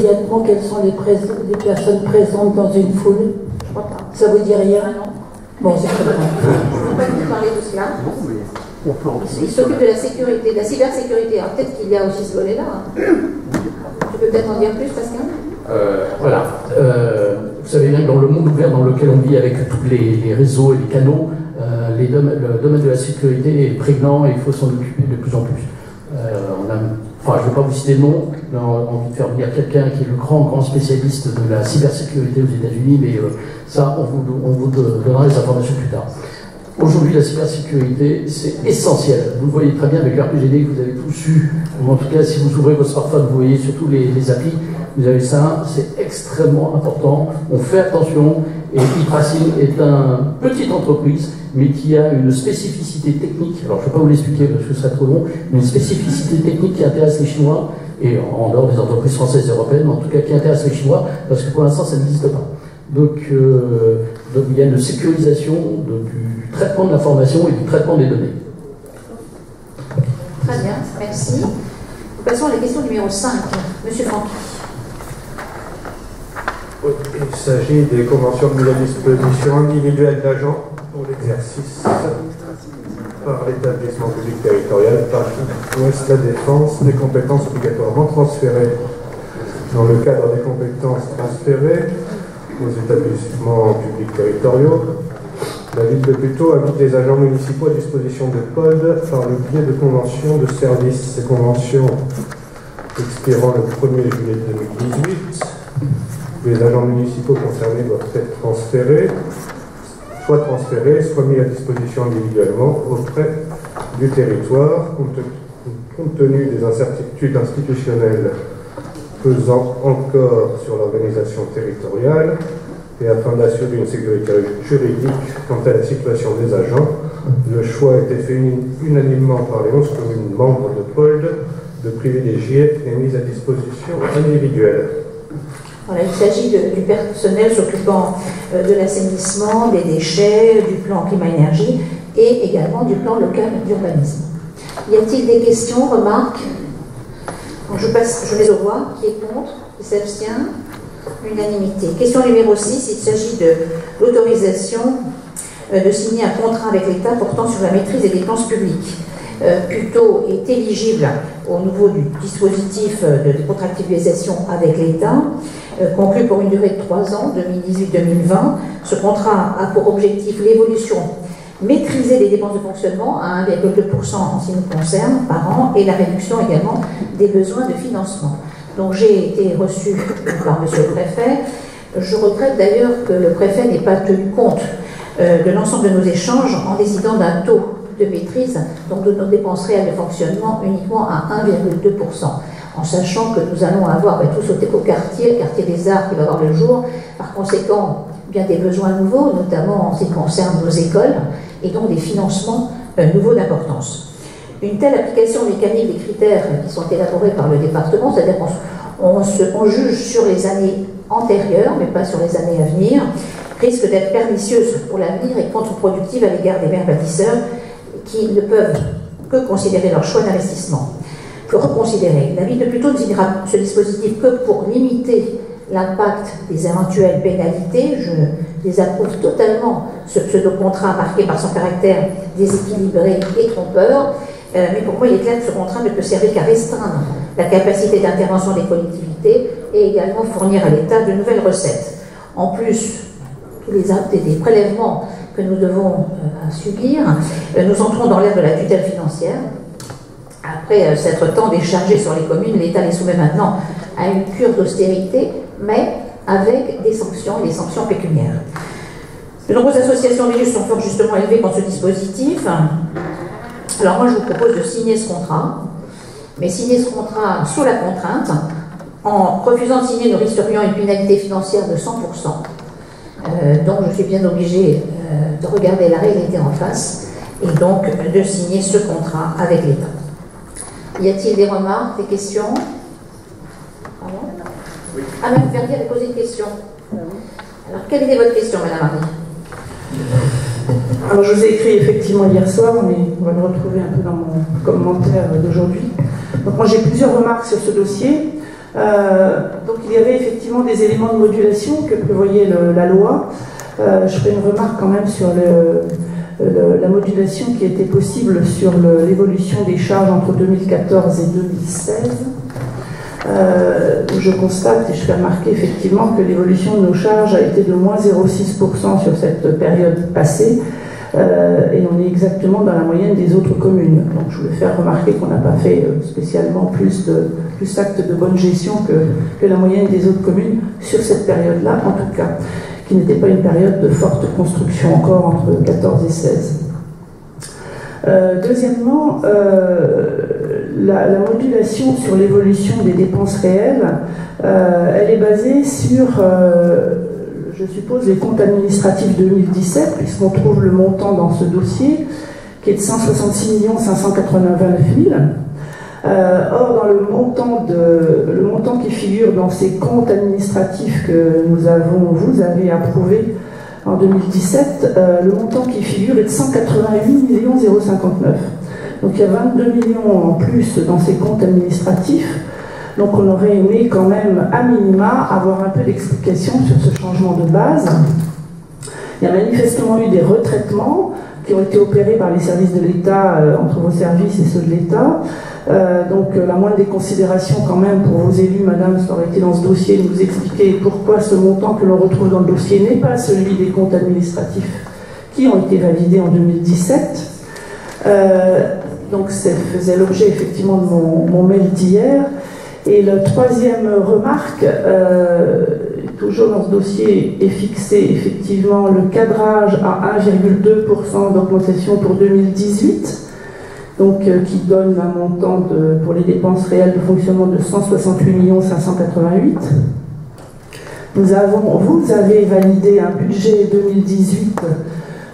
immédiatement quelles sont les personnes présentes dans une foule? Je crois pas. Ça vous dit rien? Non. Bon, c'est très bien. Je ne peux pas vous parler de cela. Il s'occupe de la sécurité, de la cybersécurité. Alors peut-être qu'il y a aussi ce volet-là. Tu peux peut-être en dire plus, Pascal? Voilà. Vous savez bien que dans le monde ouvert dans lequel on vit avec tous les réseaux et les canaux, le domaine de la sécurité est prégnant et il faut s'en occuper de plus en plus. Je ne vais pas vous citer le nom, mais on a envie de faire venir quelqu'un qui est le grand spécialiste de la cybersécurité aux États-Unis, mais ça, on vous donnera les informations plus tard. Aujourd'hui, la cybersécurité, c'est essentiel. Vous le voyez très bien avec l'RPGD que vous avez tous eu, ou en tout cas, si vous ouvrez votre smartphone, vous voyez surtout les applis, vous avez ça, c'est extrêmement important. On fait attention, et e-tracing est une petite entreprise, mais qui a une spécificité technique, alors je ne vais pas vous l'expliquer parce que ce serait trop long, mais une spécificité technique qui intéresse les Chinois, et en dehors des entreprises françaises et européennes, mais en tout cas qui intéresse les Chinois, parce que pour l'instant, ça n'existe pas. Donc il y a une sécurisation du traitement de l'information et du traitement des données. Très bien, merci. Nous passons à la question numéro 5. Monsieur Francky. Il s'agit des conventions de mise à disposition individuelle d'agents pour l'exercice par l'établissement public territorial par Ouest la Défense des compétences obligatoirement transférées. Dans le cadre des compétences transférées aux établissements publics territoriaux, la ville de Puteaux a mis des agents municipaux à disposition de POD par le biais de conventions de services. Ces conventions expirant le 1er juillet 2018, les agents municipaux concernés doivent être transférés, soit mis à disposition individuellement auprès du territoire, compte tenu des incertitudes institutionnelles pesant encore sur l'organisation territoriale et afin d'assurer une sécurité juridique quant à la situation des agents. Le choix a été fait unanimement par les 11 communes membres de POLD de privilégier les mises à disposition individuelles. Voilà, il s'agit du personnel s'occupant de l'assainissement, des déchets, du plan climat-énergie et également du plan local d'urbanisme. Y a-t-il des questions, remarques? Donc je mets au voix. Qui est contre? Qui s'abstient? Unanimité. Question numéro 6, il s'agit de l'autorisation de signer un contrat avec l'État portant sur la maîtrise des dépenses publiques. Puteaux est éligible au niveau du dispositif de décontractualisation avec l'État, conclu pour une durée de 3 ans, 2018-2020. Ce contrat a pour objectif l'évolution maîtriser les dépenses de fonctionnement à 1,2% en ce qui nous concerne par an et la réduction également des besoins de financement. Donc j'ai été reçu par monsieur le préfet. Je regrette d'ailleurs que le préfet n'ait pas tenu compte de l'ensemble de nos échanges en décidant d'un taux de maîtrise, donc de nos dépenses réelles de fonctionnement uniquement à 1,2%, en sachant que nous allons avoir tout sauté au quartier, le quartier des Arts qui va voir le jour, par conséquent bien des besoins nouveaux, notamment en ce qui concerne nos écoles, et donc des financements nouveaux d'importance. Une telle application mécanique des critères qui sont élaborés par le département, c'est-à-dire qu'on juge sur les années antérieures, mais pas sur les années à venir, risque d'être pernicieuse pour l'avenir et contre-productive à l'égard des maires bâtisseurs qui ne peuvent que considérer leur choix d'investissement. Il faut reconsidérer. La ville de Puteaux ne signera ce dispositif que pour limiter l'impact des éventuelles pénalités. Je désapprouve totalement ce pseudo-contrat marqué par son caractère déséquilibré et trompeur. Mais pour moi, il est clair que ce contrat ne peut servir qu'à restreindre la capacité d'intervention des collectivités et également fournir à l'État de nouvelles recettes. En plus, tous les actes des prélèvements que nous devons subir, nous entrons dans l'ère de la tutelle financière. Après s'être tant déchargé sur les communes, l'État les soumet maintenant à une cure d'austérité, mais avec des sanctions pécuniaires. De nombreuses associations religieuses sont fort justement élevées contre ce dispositif. Alors moi, je vous propose de signer ce contrat, mais signer ce contrat sous la contrainte. En refusant de signer, nous risquerions une pénalité financière de 100%. Donc je suis bien obligée de regarder la réalité en face et donc de signer ce contrat avec l'État. Y a-t-il des remarques, des questions? Pardon? Oui. Ah, Mme Verdier avait posé une question. Alors, quelle était votre question, Madame Marie? Alors, je vous ai écrit effectivement hier soir, mais on va le retrouver un peu dans mon commentaire d'aujourd'hui. Donc, moi, j'ai plusieurs remarques sur ce dossier. Donc il y avait effectivement des éléments de modulation que prévoyait la loi. Je ferai une remarque quand même sur la modulation qui était possible sur l'évolution des charges entre 2014 et 2016. Je constate et je fais remarquer effectivement que l'évolution de nos charges a été de moins 0,6% sur cette période passée, et on est exactement dans la moyenne des autres communes. Donc je voulais faire remarquer qu'on n'a pas fait spécialement plus d'actes de bonne gestion que la moyenne des autres communes sur cette période-là, en tout cas, qui n'était pas une période de forte construction encore entre 14 et 16. Deuxièmement, la modulation sur l'évolution des dépenses réelles, elle est basée sur, je suppose, les comptes administratifs 2017, puisqu'on trouve le montant dans ce dossier, qui est de 166 589 000. Or, dans le montant qui figure dans ces comptes administratifs que vous avez approuvés en 2017, le montant qui figure est de 188 059. Donc il y a 22 millions en plus dans ces comptes administratifs. Donc on aurait aimé quand même, à minima, avoir un peu d'explication sur ce changement de base. Il y a manifestement eu des retraitements qui ont été opérés par les services de l'État, entre vos services et ceux de l'État. Donc la moindre des considérations quand même pour vos élus, madame, ça aurait été dans ce dossier de nous expliquer pourquoi ce montant que l'on retrouve dans le dossier n'est pas celui des comptes administratifs qui ont été validés en 2017. Donc ça faisait l'objet effectivement de mon mail d'hier. Et la troisième remarque, toujours dans ce dossier, est fixé effectivement le cadrage à 1,2% d'augmentation pour 2018. Donc, qui donne un montant pour les dépenses réelles de fonctionnement de 168 588 000. Vous avez validé un budget 2018,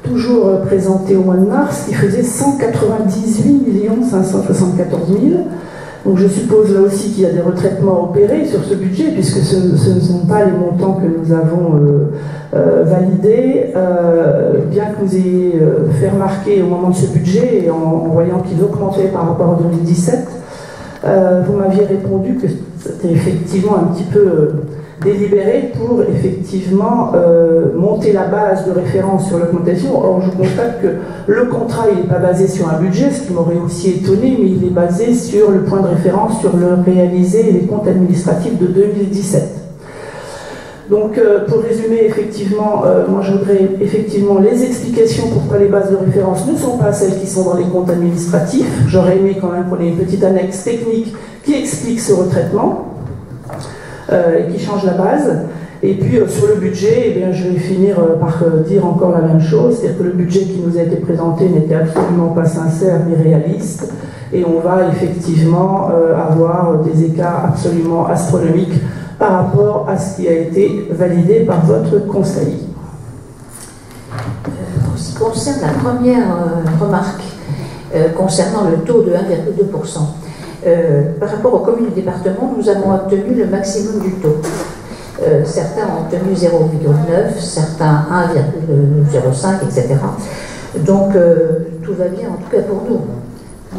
toujours présenté au mois de mars, qui faisait 198 574 000. Donc je suppose là aussi qu'il y a des retraitements opérés sur ce budget, puisque ce ne sont pas les montants que nous avons validés, bien que vous ayez fait remarquer au moment de ce budget, et en voyant qu'il augmentait par rapport à 2017, vous m'aviez répondu que c'était effectivement un petit peu délibéré pour effectivement monter la base de référence sur l'augmentation. Or, je constate que le contrat, il n'est pas basé sur un budget, ce qui m'aurait aussi étonné, mais il est basé sur le point de référence sur le réalisé et les comptes administratifs de 2017. Donc, pour résumer, effectivement, moi je voudrais effectivement les explications pourquoi les bases de référence ne sont pas celles qui sont dans les comptes administratifs. J'aurais aimé quand même qu'on ait une petite annexe technique qui explique ce retraitement. Et qui change la base. Et puis sur le budget, eh bien, je vais finir par dire encore la même chose, c'est-à-dire que le budget qui nous a été présenté n'était absolument pas sincère ni réaliste, et on va effectivement avoir des écarts absolument astronomiques par rapport à ce qui a été validé par votre conseil. En ce qui concerne la première remarque concernant le taux de 1,2%, par rapport aux communes du département, nous avons obtenu le maximum du taux. Certains ont obtenu 0,9, certains 1,05, etc. Donc tout va bien, en tout cas pour nous.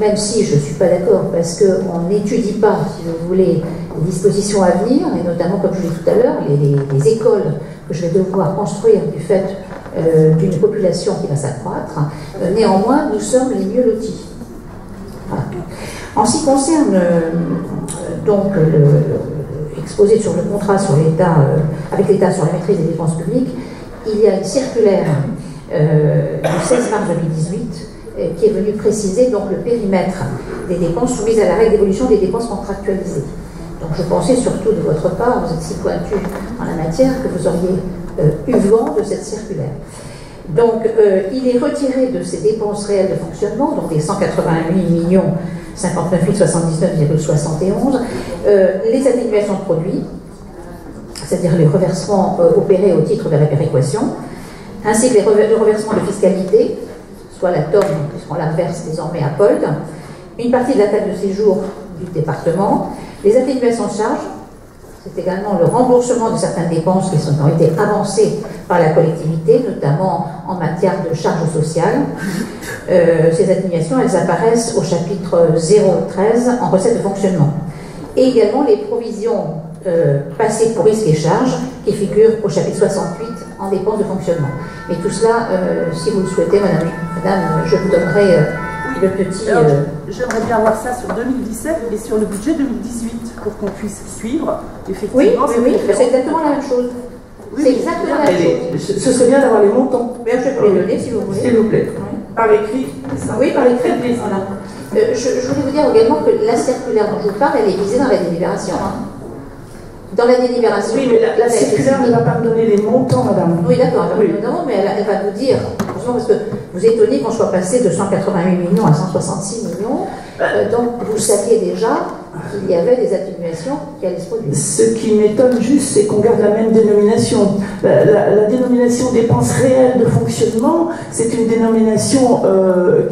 Même si je ne suis pas d'accord, parce qu'on n'étudie pas, si vous voulez, les dispositions à venir, et notamment, comme je l'ai dit tout à l'heure, les écoles que je vais devoir construire du fait d'une population qui va s'accroître. Néanmoins, nous sommes les mieux lotis. Voilà. En ce qui concerne donc exposé sur le contrat sur l'État, avec l'État sur la maîtrise des dépenses publiques, il y a une circulaire du 16 mars 2018 qui est venue préciser donc le périmètre des dépenses soumises à la règle d'évolution des dépenses contractualisées. Donc je pensais surtout de votre part, vous êtes si pointu en la matière, que vous auriez eu vent de cette circulaire. Donc il est retiré de ces dépenses réelles de fonctionnement, donc des 188 59 079,71, les atténuations de produits, c'est-à-dire les reversements opérés au titre de la péréquation, ainsi que le reversement de fiscalité, soit la TOM, puisqu'on la verse désormais à POLD, une partie de la taxe de séjour du département, les atténuations de charges, c'est également le remboursement de certaines dépenses qui ont été avancées par la collectivité, notamment en matière de charges sociales. Ces atténuations, elles apparaissent au chapitre 013 en recettes de fonctionnement. Et également les provisions passé pour risques et charges qui figure au chapitre 68 en dépenses de fonctionnement. Mais tout cela, si vous le souhaitez, madame, je vous donnerai le petit... J'aimerais bien voir ça sur 2017 et sur le budget 2018 pour qu'on puisse suivre effectivement. Oui, c'est exactement la même chose. Oui, c'est exactement la même chose. Ce serait bien d'avoir les montants. Bien, je peux les donner si vous voulez. S'il vous plaît. Oui. Par écrit. Oui, par écrit. Voilà. Je voulais vous dire également que la circulaire dont je vous parle, elle est visée dans la délibération. Hein. Dans la délibération. Oui, mais la circulaire ne va pas me donner les montants, madame. Oui, d'accord. Oui. Non, mais elle va vous dire, parce que vous étonnez qu'on soit passé de 188 millions à 166 millions. Donc, vous saviez déjà qu'il y avait des atténuations qui allaient se produire. Ce qui m'étonne juste, c'est qu'on garde la même dénomination. La dénomination dépenses réelles de fonctionnement, c'est une dénomination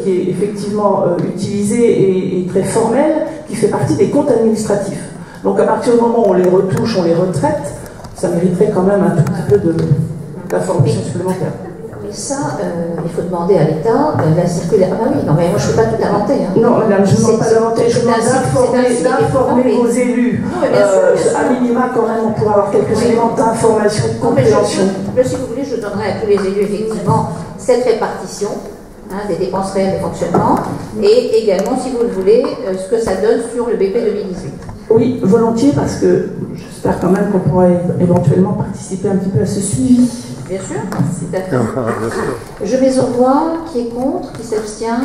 qui est effectivement utilisée et très formelle, qui fait partie des comptes administratifs. Donc à partir du moment où on les retouche, on les retraite, ça mériterait quand même un tout petit peu d'informations supplémentaires. Mais ça, il faut demander à l'État, la circulaire. Ah oui, non, mais moi je ne peux pas tout inventer. Hein. Non, madame, je ne demande pas d'inventer, je demande d'informer vos élus. Non, mais bien sûr. À minima, quand même, on pourra avoir quelques éléments d'information, de compréhension. Si vous voulez, je donnerai à tous les élus, effectivement, cette répartition des dépenses réelles de fonctionnement et également, si vous le voulez, ce que ça donne sur le BP 2018. Oui, volontiers, parce que j'espère quand même qu'on pourra éventuellement participer un petit peu à ce suivi. Bien sûr, c'est d'accord. Je mets au voix, qui est contre, qui s'abstient.